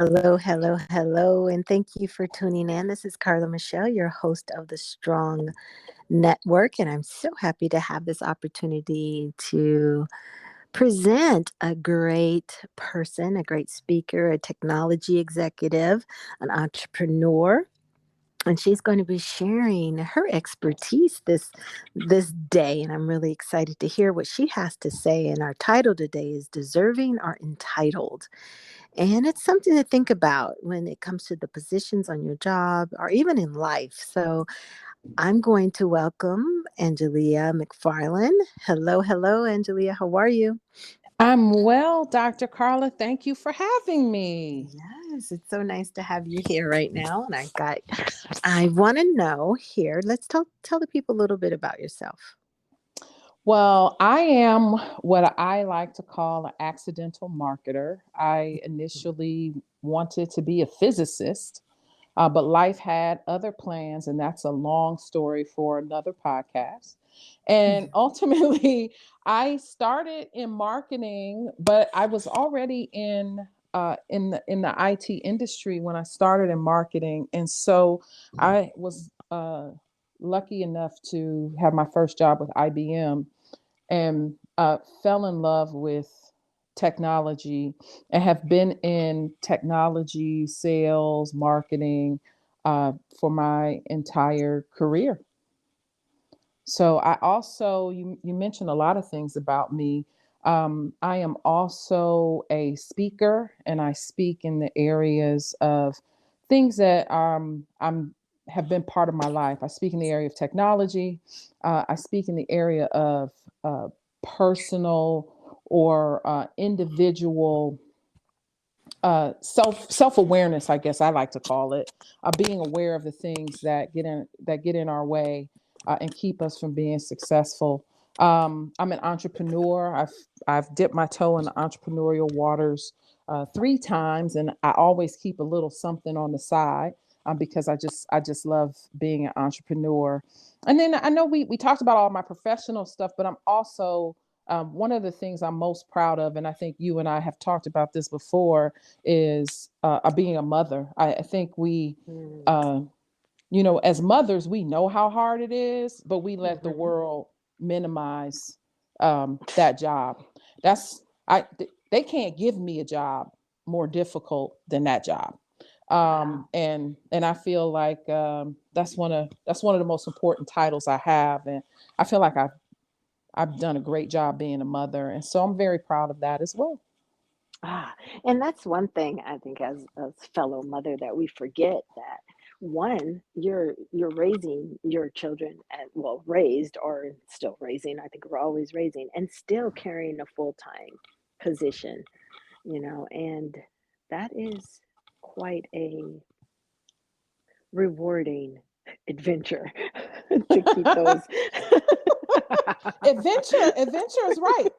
Hello, hello, hello, and thank you for tuning in. This is Carla Michelle, your host of the Strong Network, and I'm so happy to have this opportunity to present a great person, a great speaker, a technology executive, an entrepreneur. And she's going to be sharing her expertise this day, and I'm really excited to hear what she has to say. And our title today is Deserving or Entitled. And it's something to think about when it comes to the positions on your job or even in life. So I'm going to welcome Angelia McFarland. Hello, hello, Angelia. How are you? I'm well, Dr. Carla. Thank you for having me. Yes, it's so nice to have you here right now. And I want to know here. Let's tell the people a little bit about yourself. Well, I am what I like to call an accidental marketer. I initially wanted to be a physicist, but life had other plans, and that's a long story for another podcast. And ultimately, I started in marketing, but I was already in the IT industry when I started in marketing, and so I was lucky enough to have my first job with IBM and fell in love with technology and have been in technology, sales, marketing for my entire career. So I also, you mentioned a lot of things about me. I am also a speaker, and I speak in the areas of things that I'm have been part of my life. I speak in the area of technology. I speak in the area of personal or individual self awareness. I guess I like to call it being aware of the things that get in our way and keep us from being successful. I'm an entrepreneur. I've dipped my toe in the entrepreneurial waters 3 times, and I always keep a little something on the side because I just love being an entrepreneur. And then I know we talked about all my professional stuff, but I'm also one of the things I'm most proud of, and I think you and I have talked about this before, is being a mother. I think Mm. uh, as mothers, we know how hard it is, but we let the Mhm. world minimize that job. They can't give me a job more difficult than that job. Wow. And I feel like that's one of the most important titles I have, and I feel like I've done a great job being a mother, and so I'm very proud of that as well. Ah, and that's one thing I think as fellow mother that we forget that one, you're raising your children and well raised or still raising, I think we're always raising and still carrying a full-time position, and that is quite a rewarding adventure to keep those. Adventure is right.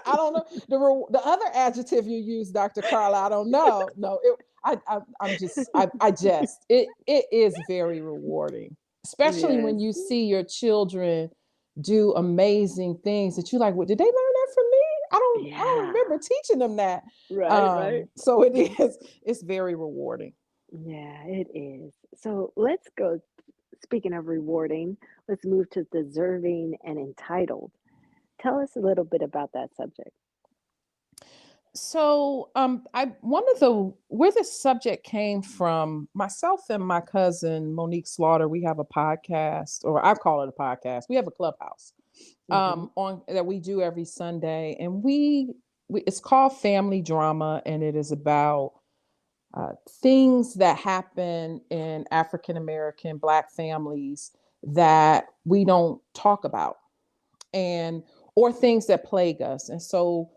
I don't know the other adjective you use, Dr. Carla. I don't know. No, I jest. It is very rewarding, especially Yes. when you see your children do amazing things that you like. What did they learn that from me? I don't Yeah. remember teaching them that. Right, right. So it is. It's very rewarding. Yeah, it is. So let's go. Speaking of rewarding, let's move to deserving and entitled. Tell us a little bit about that subject. So, I one of the where this subject came from, myself and my cousin Monique Slaughter, we have a podcast, or I call it a podcast. We have a clubhouse Hmm. on that we do every Sunday, and we it's called Family Drama, and it is about things that happen in African American Black families that we don't talk about, and or things that plague us, and so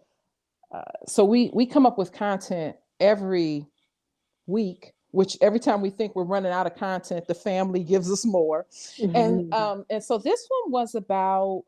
we come up with content every week, which every time we think we're running out of content, the family gives us more. And so this one was about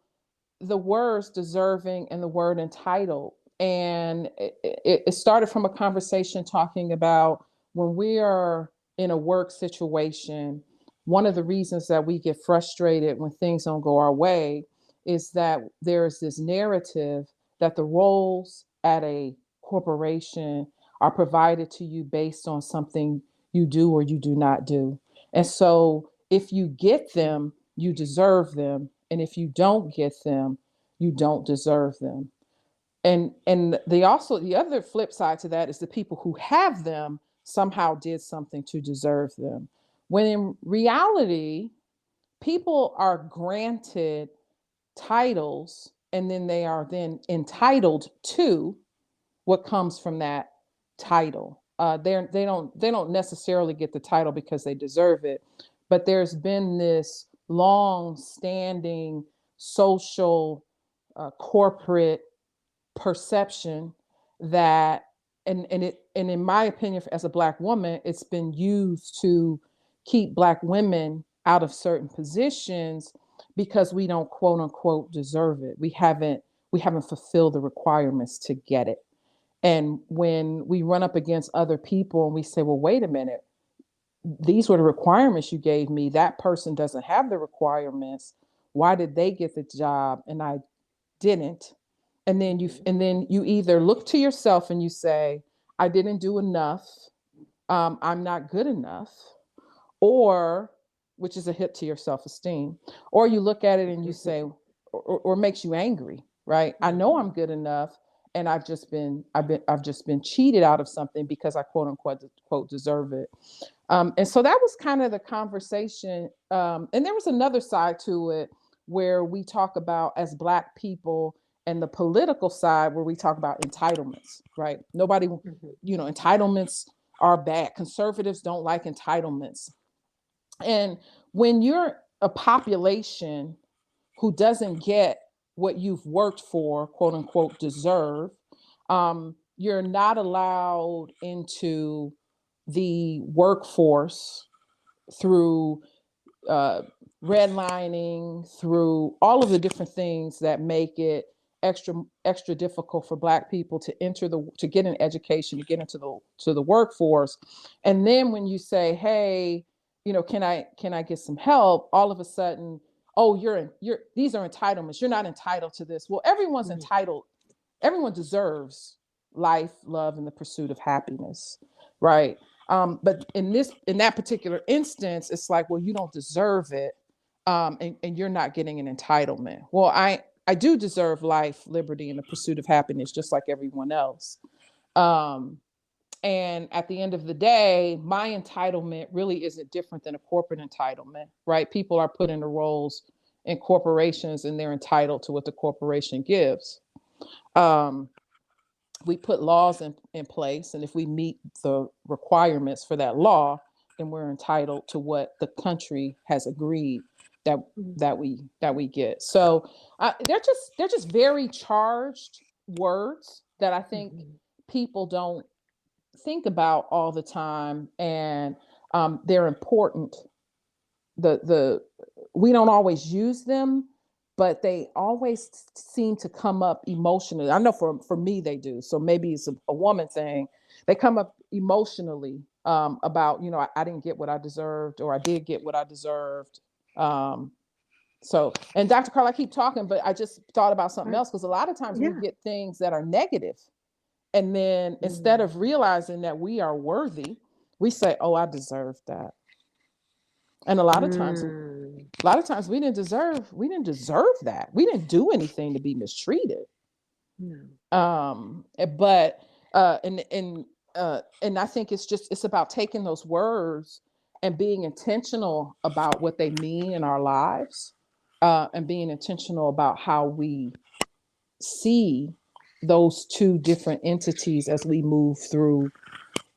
the words deserving and the word entitled. And it started from a conversation talking about when we are in a work situation, one of the reasons that we get frustrated when things don't go our way is that there's this narrative that the roles at a corporation are provided to you based on something you do or you do not do. And so if you get them, you deserve them. And if you don't get them, you don't deserve them. And the other flip side to that is the people who have them somehow did something to deserve them. When in reality, people are granted titles and then they are then entitled to what comes from that title. They don't necessarily get the title because they deserve it, but there's been this long standing social corporate perception that and in my opinion as a black woman, it's been used to keep black women out of certain positions because we don't quote unquote deserve it. We haven't fulfilled the requirements to get it. And when we run up against other people and we say, well, wait a minute, these were the requirements you gave me, that person doesn't have the requirements, why did they get the job and I didn't? And then you either look to yourself and you say, I didn't do enough, I'm not good enough, or which is a hit to your self-esteem, or you look at it and you say, or makes you angry, right? I know I'm good enough, and I've just been cheated out of something because I quote unquote quote deserve it. And so that was kind of the conversation. And there was another side to it where we talk about as black people, and the political side where we talk about entitlements, right? Nobody, entitlements are bad. Conservatives don't like entitlements. And when you're a population who doesn't get what you've worked for, quote unquote, deserve, you're not allowed into the workforce through uh, redlining, through all of the different things that make it extra difficult for black people to to get an education, to get into the workforce. And then when you say, hey, can I get some help, all of a sudden, oh, you're these are entitlements, you're not entitled to this. Well, everyone's entitled. Everyone deserves life, love, and the pursuit of happiness, right? But in that particular instance, it's like, well, you don't deserve it, and you're not getting an entitlement. Well, I do deserve life, liberty, and the pursuit of happiness, just like everyone else. Um, and at the end of the day, my entitlement really isn't different than a corporate entitlement, right? People are put into roles in corporations, and they're entitled to what the corporation gives. Um, we put laws in place, and if we meet the requirements for that law, then we're entitled to what the country has agreed that that we get. So they're just very charged words that I think people don't think about all the time, and they're important. The We don't always use them, but they always seem to come up emotionally. I know for me they do. So maybe it's a woman thing. They come up emotionally, about, I didn't get what I deserved, or I did get what I deserved. Um, and Dr. Carl, I keep talking, but I just thought about something else, because a lot of times we Yeah. get things that are negative, and then instead of realizing that we are worthy, we say, "Oh, I deserve that." And a lot of times we didn't deserve that. We didn't do anything to be mistreated. No. But and I think it's about taking those words and being intentional about what they mean in our lives, and being intentional about how we see those two different entities as we move through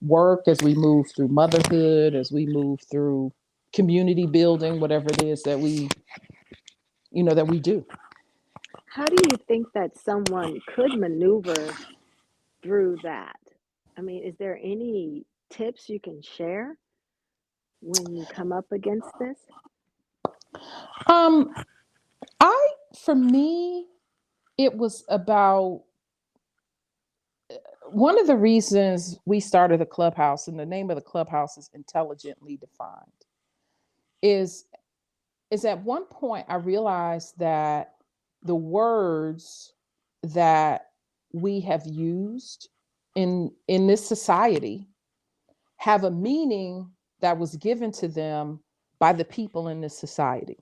work, as we move through motherhood, as we move through community building, whatever it is that we do. How do you think that someone could maneuver through that? I mean, is there any tips you can share when you come up against this? Um, I For me, it was about one of the reasons we started the clubhouse, and the name of the clubhouse is Intelligently Defined. Is is at one point I realized that the words that we have used in this society have a meaning that was given to them by the people in this society.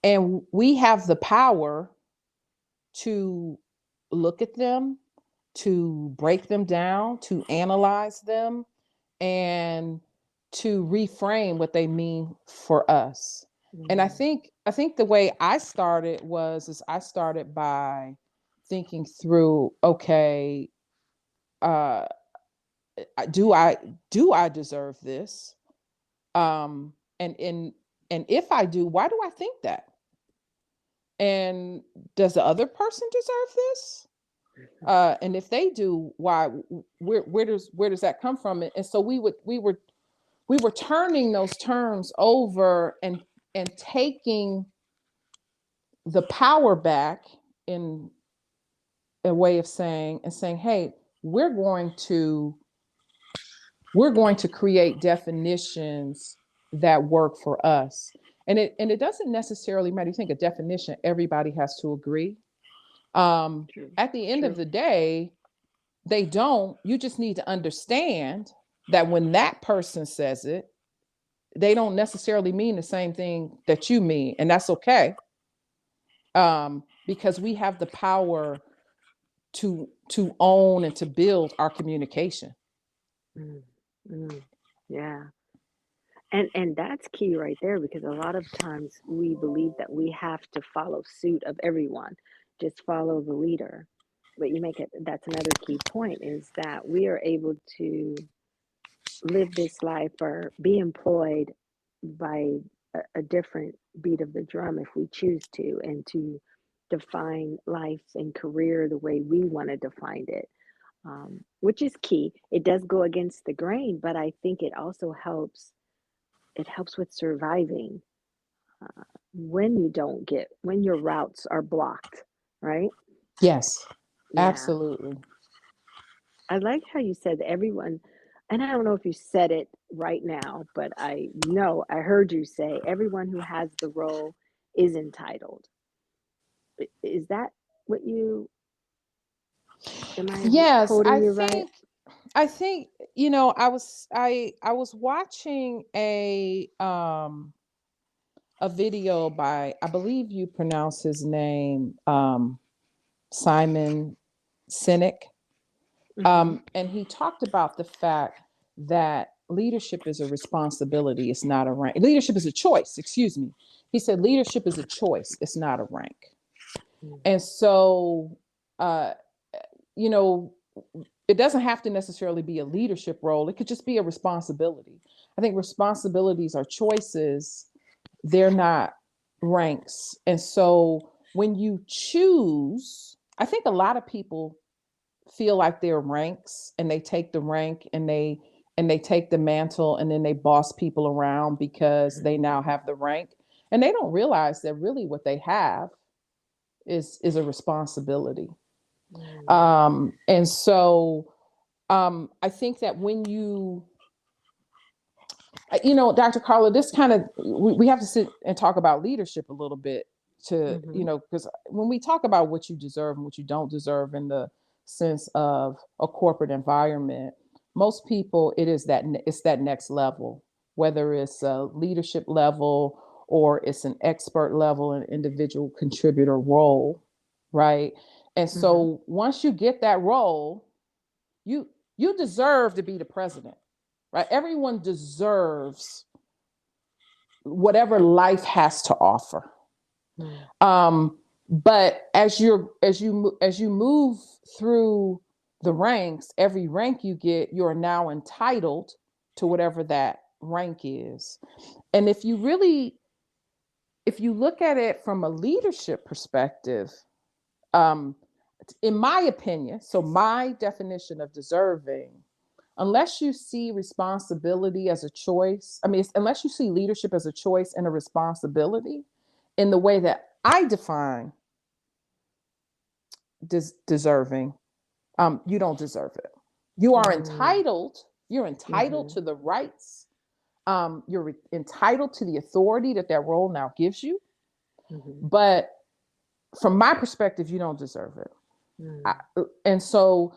And we have the power to look at them, to break them down, to analyze them, and to reframe what they mean for us. And I Mm-hmm. think I think the way I started was is I started by thinking through, okay, uh do I do I deserve this? And and if I do, why do I think that? And does the other person deserve this? And if they do, why? Where does that come from? And so we were turning those terms over and taking the power back in a way of saying and saying, hey, we're going to we're going to create definitions that work for us. And it doesn't necessarily matter. You think a definition, everybody has to agree. True. At the end of True. the day, they don't. You just need to understand that when that person says it, they don't necessarily mean the same thing that you mean, and that's okay. Because we have the power to own and to build our communication. Mm. Mm. Yeah. And that's key right there because a lot of times we believe that we have to follow suit of everyone, just follow the leader. But you make it, that's another key point is that we are able to live this life or be employed by a different beat of the drum if we choose to, and to define life and career the way we want to define it, which is key. It does go against the grain, but I think it also helps. It helps with surviving when you don't get when your routes are blocked, right? Yes, Yeah. absolutely. I like how you said everyone, and I don't know if you said it right now, but I know I heard you say everyone who has the role is entitled. Is that what you, am I Yes, quoting you right? I think I was watching a video by, I believe you pronounce his name, Simon Sinek. Mm-hmm. And he talked about the fact that leadership is a responsibility, it's not a rank. Leadership is a choice, excuse me. He said leadership is a choice, it's not a rank. And so, uh, you know, it doesn't have to necessarily be a leadership role, it could just be a responsibility. I think responsibilities are choices, they're not ranks. And so when you choose, I think a lot of people feel like they're ranks and they take the rank and they take the mantle and then they boss people around because they now have the rank, and they don't realize that really what they have is a responsibility. Mm-hmm. And so I think that when Dr. Carla, this kind of, we have to sit and talk about leadership a little bit to, Mm-hmm. because when we talk about what you deserve and what you don't deserve in the sense of a corporate environment, most people, it's that next level, whether it's a leadership level or it's an expert level, an individual contributor role, right? And Mm-hmm. so once you get that role, you you deserve to be the president, right? Everyone deserves whatever life has to offer. Mm-hmm. But as you move through the ranks, every rank you get, you're now entitled to whatever that rank is. And if you look at it from a leadership perspective, um, in my opinion, so my definition of deserving, unless you see responsibility as a choice, I mean, unless you see leadership as a choice and a responsibility in the way that I define deserving, you don't deserve it. You are entitled. You're entitled Mm-hmm. to the rights. You're entitled to the authority that that role now gives you. Mm-hmm. But from my perspective, you don't deserve it. Mm-hmm. I, and so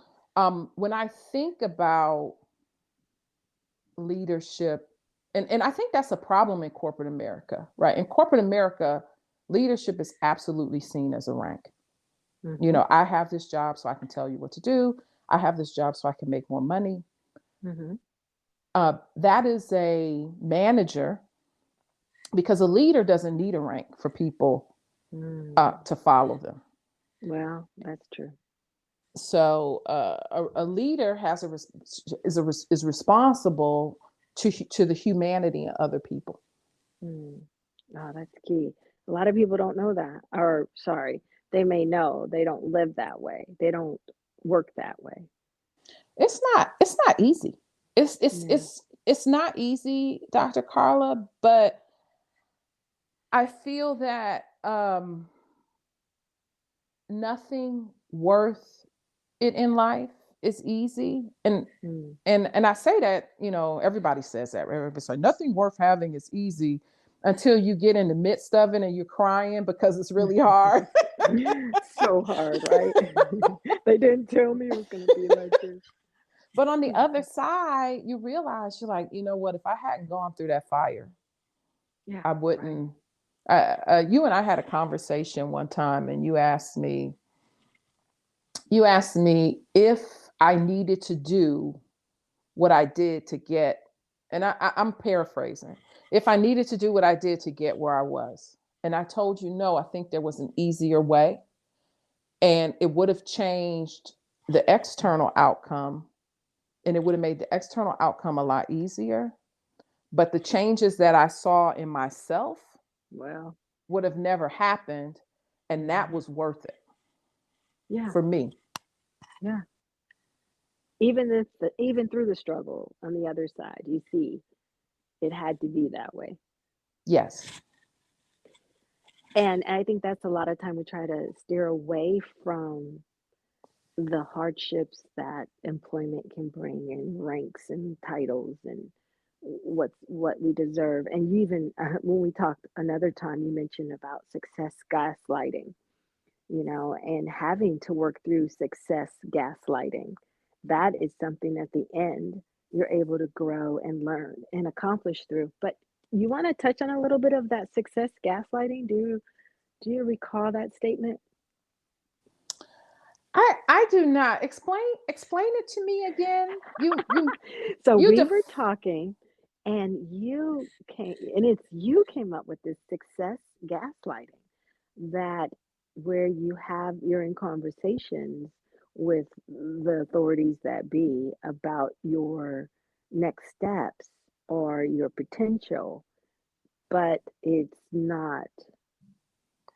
When I think about leadership, and I think that's a problem in corporate America, right? In corporate America, leadership is absolutely seen as a rank. You Mm-hmm. know, I have this job so I can tell you what to do. I have this job so I can make more money. Mm-hmm. That is a manager, because a leader doesn't need a rank for people Mm. to follow them. Well, that's true. So a leader has is responsible to the humanity of other people. Mm. Oh, that's key. A lot of people don't know that, or sorry, they may know, they don't live that way. They don't work that way. It's not easy. It's it's Yeah. it's it's not easy, Dr. Carla, but I feel that nothing worth it in life is easy. Mm. And I say that, everybody says that, right? Everybody's like, nothing worth having is easy until you get in the midst of it and you're crying because it's really hard. So hard, right? They didn't tell me it was going to be like this. But on the other side, you realize, you're like, you know what, if I hadn't gone through that fire, Yeah, I right. wouldn't. You and I had a conversation one time, and you asked me if I needed to do what I did to get, and I'm paraphrasing, if I needed to do what I did to get where I was. And I told you, no, I think there was an easier way, and it would have changed the external outcome, and it would have made the external outcome a lot easier. But the changes that I saw in myself Well, would have never happened. And that mhm. was worth it Yeah, for me. yeah. Even through the struggle on the other side, you see, it had to be that way. Yes. And I think that's a lot of time we try to steer away from the hardships that employment can bring, and ranks and titles and what we deserve. And you even when we talked another time, you mentioned about success gaslighting, and having to work through success gaslighting. That is something at the end you're able to grow and learn and accomplish through. But you want to touch on a little bit of that success gaslighting? Do you recall that statement? I do not. Explain it to me again. So You we def were talking, and it's you came up with this success gaslighting, that where you're in conversations with the authorities that be about your next steps or your potential, but it's not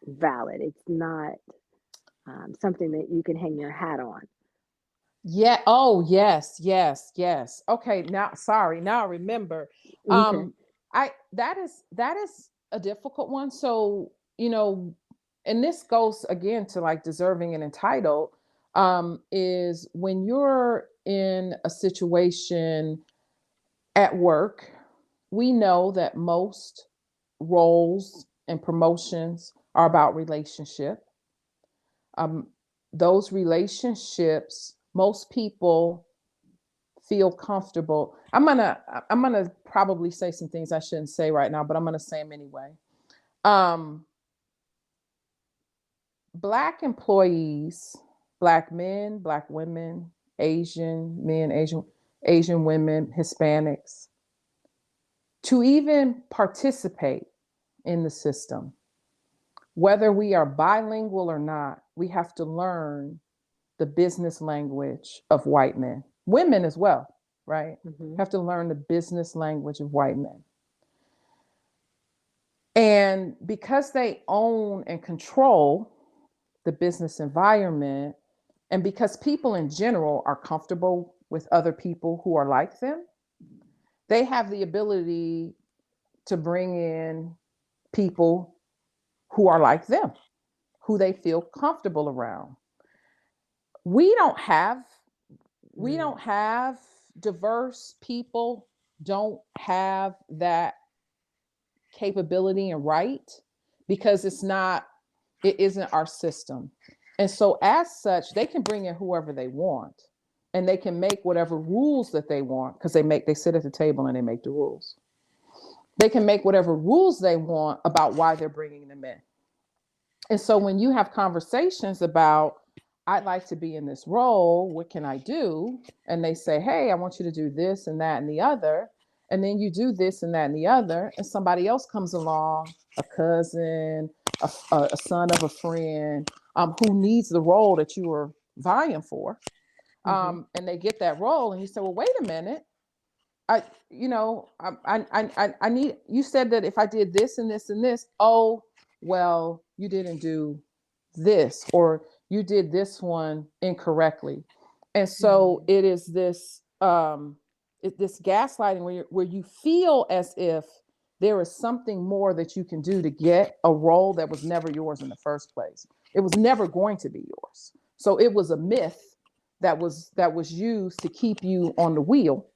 valid. It's not something that you can hang your hat on. Yeah. Oh, yes, yes, yes. Okay. Now, sorry. Now I remember. Okay. I that is a difficult one. So, and this goes again to like deserving and entitled. Is when you're in a situation at work, we know that most roles and promotions are about relationship. Um, those relationships, most people feel comfortable. I'm gonna probably say some things I shouldn't say right now, but I'm gonna say them anyway. Um, Black employees, Black men, Black women, Asian men, Asian women, Hispanics, to even participate in the system, whether we are bilingual or not, we have to learn the business language of white men, women as well, right? Hmm. Have to learn the business language of white men. And because they own and control the business environment, and because people in general are comfortable with other people who are like them, they have the ability to bring in people who are like them, who they feel comfortable around. We don't have we Mm. don't have diverse people, don't have that capability and right, because it isn't our system. And so as such, they can bring in whoever they want. and they can make whatever rules that they want, because they sit at the table and they make the rules. They can make whatever rules they want about why they're bringing them in. And so when you have conversations about, I'd like to be in this role, what can I do? And they say, hey, I want you to do this and that and the other. And then you do this and that and the other. And somebody else comes along, a cousin, a son of a friend, who needs the role that you were vying for. And they get that role. And you say, well, wait a minute. I, I need, you said that if I did this and this and this, oh, well, you didn't do this, or you did this one incorrectly. And so it is this gaslighting where you feel as if there is something more that you can do to get a role that was never yours in the first place. It was never going to be yours. So it was a myth that was used to keep you on the wheel,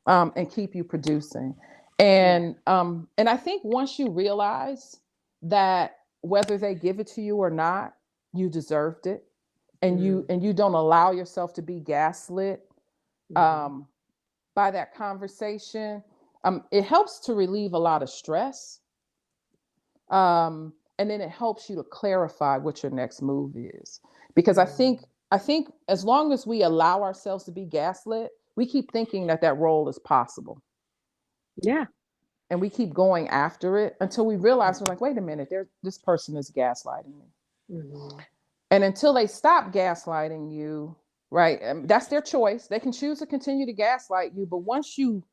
and keep you producing. And I think once you realize that whether they give it to you or not, you deserved it, and you don't allow yourself to be gaslit by that conversation, it helps to relieve a lot of stress. And then it helps you to clarify what your next move is. Because I think as long as we allow ourselves to be gaslit, we keep thinking that that role is possible. Yeah. And we keep going after it until we realize, we're like, wait a minute, this person is gaslighting me. And until they stop gaslighting you, right? That's their choice. They can choose to continue to gaslight you, but once you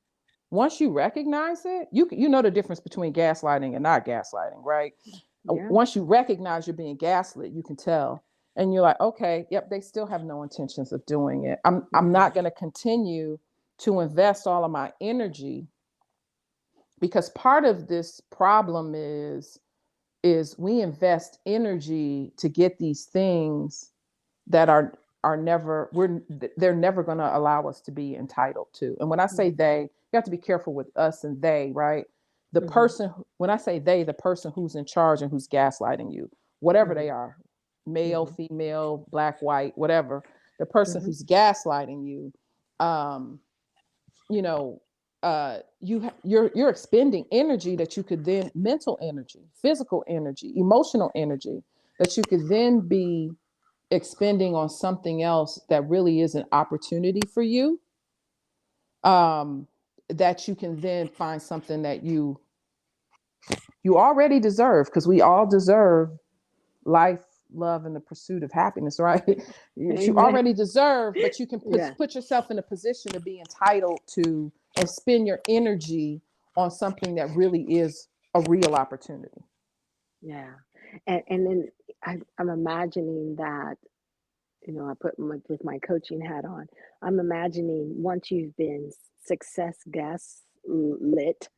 recognize it, you know the difference between gaslighting and not gaslighting, right? Yeah. Once you recognize you're being gaslit, you can tell, and you're like, okay, yep, they still have no intentions of doing it. I'm not going to continue to invest all of my energy, because part of this problem is we invest energy to get these things that are never they're never going to allow us to be entitled to. And when I say they, you have to be careful with us and they, right? The person, when I say they, the person who's in charge and who's gaslighting you, whatever they are, male, female, black, white, whatever, the person who's gaslighting you, you know, you're expending energy that you could then, mental energy, physical energy, emotional energy, that you could then be expending on something else that really is an opportunity for you, that you can then find something that you already deserve, because we all deserve life, love, and the pursuit of happiness, right? You Amen. already deserve, but you can Yeah. put yourself in a position to be entitled to and spend your energy on something that really is a real opportunity. Yeah. And then I'm imagining that, I put with my coaching hat on. I'm imagining once you've been success gas lit,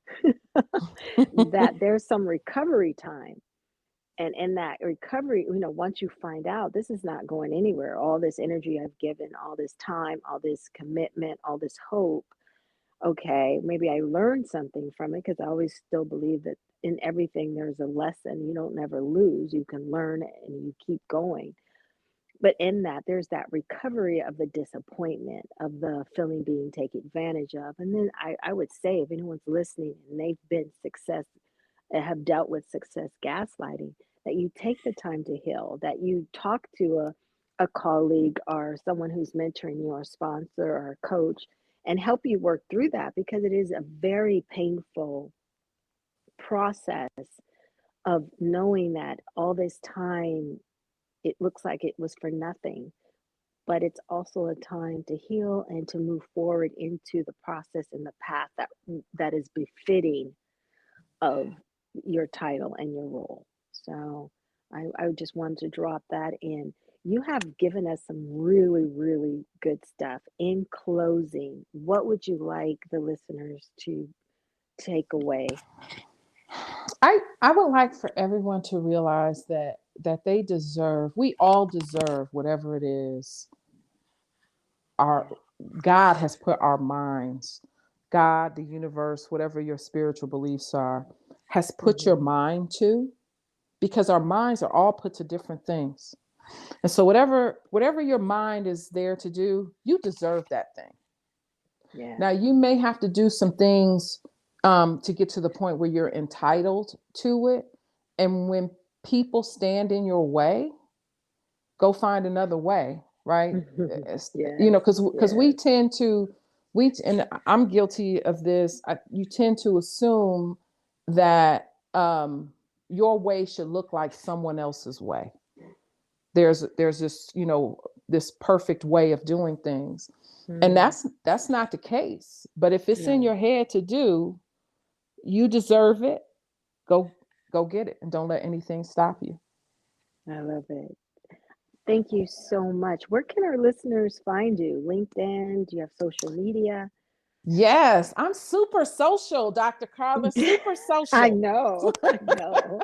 that there's some recovery time. And in that recovery, once you find out this is not going anywhere, all this energy I've given, all this time, all this commitment, all this hope, okay, maybe I learned something from it, because I always still believe that in everything there's a lesson. You don't never lose. You can learn and you keep going. But in that, there's that recovery of the disappointment, of the feeling being taken advantage of. And then I would say, if anyone's listening and they've been success, have dealt with success gaslighting, that you take the time to heal, that you talk to a colleague or someone who's mentoring you, or a sponsor or a coach, and help you work through that, because it is a very painful process of knowing that all this time it looks like it was for nothing. But it's also a time to heal and to move forward into the process and the path that is befitting of your title and your role. So I just wanted to drop that in. You have given us some really, really good stuff. In closing, what would you like the listeners to take away? I would like for everyone to realize that they deserve, we all deserve whatever it is our God has put our minds, God, the universe, whatever your spiritual beliefs are, has put your Hmm. mind to, because our minds are all put to different things. And so whatever your mind is there to do, you deserve that thing. Yeah. Now you may have to do some things to get to the point where you're entitled to it. And when people stand in your way, go find another way, right? Yes. Because we Yes. tend to, and I'm guilty of this. You tend to assume that your way should look like someone else's way. There's this, this perfect way of doing things, and Mm, that's not the case. But if it's in no, your head to do, you deserve it. Go go get it, and don't let anything stop you. I love it. Thank you so much. Where can our listeners find you? LinkedIn? Do you have social media? Yes, I'm super social, Dr. Carla, super I social. know. I know.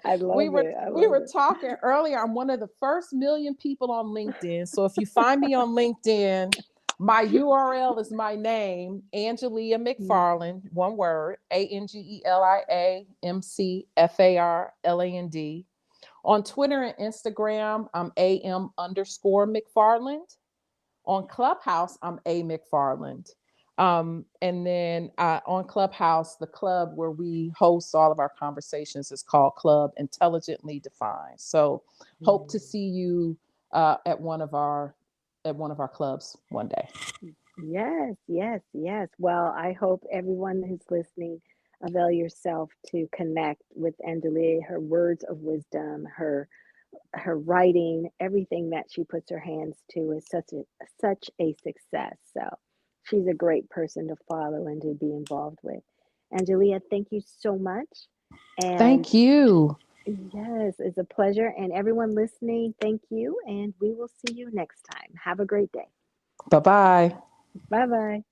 I we love were it. I we love were it. talking earlier. I'm one of the first million people on LinkedIn. So if you find me on LinkedIn, my URL is my name, Angelia Mm, McFarland, one word, ANGELIA MCFARLAND. On Twitter and Instagram, I'm AM_McFarland. On Clubhouse, I'm A McFarland. And then on Clubhouse, the club where we host all of our conversations is called Club Intelligently Defined. So hope to mm. see you at one of our clubs one day. Yes, yes, yes. Well, I hope everyone who's listening avail yourself to connect with Angelia, her words of wisdom, her writing, everything that she puts her hands to is such a success. So she's a great person to follow and to be involved with. Angelia, thank you so much. And Thank you. yes, it's a pleasure. And everyone listening, thank you. And we will see you next time. Have a great day. Bye bye. Bye bye.